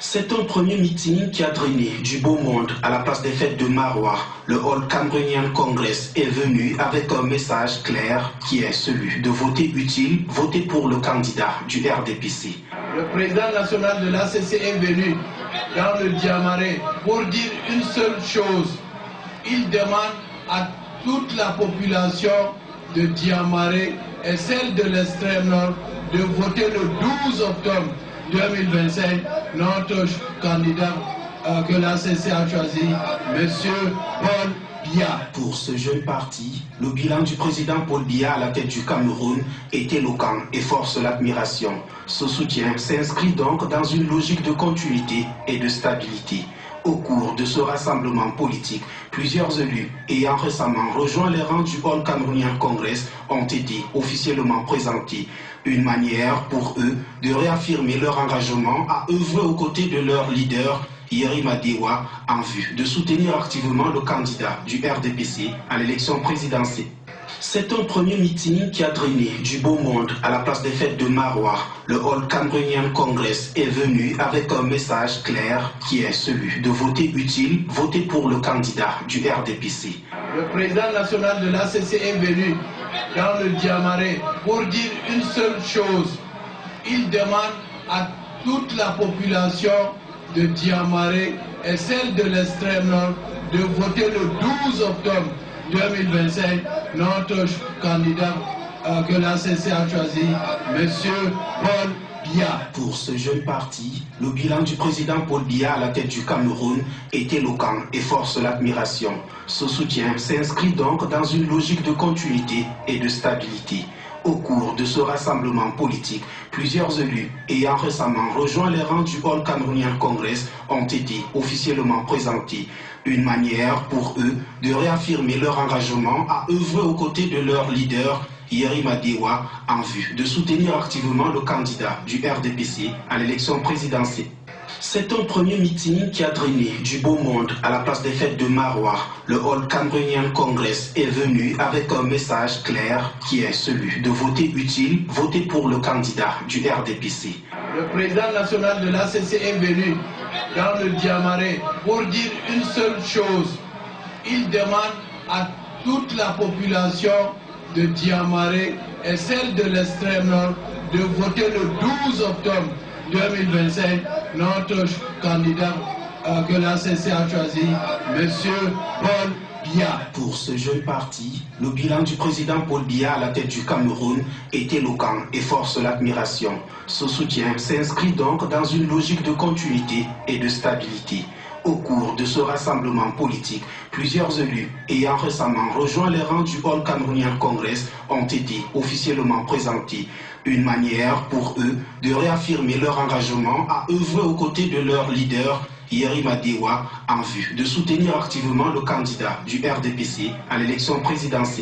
C'est un premier meeting qui a drainé du beau monde à la place des fêtes de Maroua. Le All Cameroonian Congress est venu avec un message clair qui est celui de voter utile, voter pour le candidat du RDPC. Le président national de l'ACC est venu dans le Diamaré pour dire une seule chose. Il demande à toute la population de Diamaré et celle de l'extrême nord de voter le 12 octobre 2025 notre candidat que l'ACC a choisi, M. Paul Biya. Pour ce jeune parti, le bilan du président Paul Biya à la tête du Cameroun est éloquent et force l'admiration. Ce soutien s'inscrit donc dans une logique de continuité et de stabilité. Au cours de ce rassemblement politique, plusieurs élus ayant récemment rejoint les rangs du All Cameroonian Congress ont été officiellement présentés. Une manière pour eux de réaffirmer leur engagement à œuvrer aux côtés de leur leader, Yerima Dewa, en vue de soutenir activement le candidat du RDPC à l'élection présidentielle. C'est un premier meeting qui a drainé du beau monde à la place des fêtes de Maroua. Le All Cameroonian Congress est venu avec un message clair qui est celui de voter utile, voter pour le candidat du RDPC. Le président national de l'ACC est venu dans le Diamaré pour dire une seule chose. Il demande à toute la population de Diamaré et celle de l'extrême nord de voter le 12 octobre 2025 notre candidat que l'ACC a choisi, M. Paul Biya. Pour ce jeune parti, le bilan du président Paul Biya à la tête du Cameroun est éloquent et force l'admiration. Ce soutien s'inscrit donc dans une logique de continuité et de stabilité. Au cours de ce rassemblement politique, plusieurs élus ayant récemment rejoint les rangs du All Cameroonian Congress ont été officiellement présentés. Une manière pour eux de réaffirmer leur engagement à œuvrer aux côtés de leur leader, Yerima Dewa, en vue de soutenir activement le candidat du RDPC à l'élection présidentielle. C'est un premier meeting qui a drainé du beau monde à la place des fêtes de Maroua. Le All Cameroonian Congress est venu avec un message clair qui est celui de voter utile, voter pour le candidat du RDPC. Le président national de l'ACC est venu dans le Diamaré pour dire une seule chose. Il demande à toute la population de Diamaré et celle de l'extrême nord de voter le 12 octobre 2025 notre candidat que l'ACC a choisi, M. Paul Biya. Pour ce jeune parti, le bilan du président Paul Biya à la tête du Cameroun est éloquent et force l'admiration. Ce soutien s'inscrit donc dans une logique de continuité et de stabilité. Au cours de ce rassemblement politique, plusieurs élus ayant récemment rejoint les rangs du All Cameroonian Congress ont été officiellement présentés. Une manière pour eux de réaffirmer leur engagement à œuvrer aux côtés de leur leader, Yerima Dewa, en vue de soutenir activement le candidat du RDPC à l'élection présidentielle.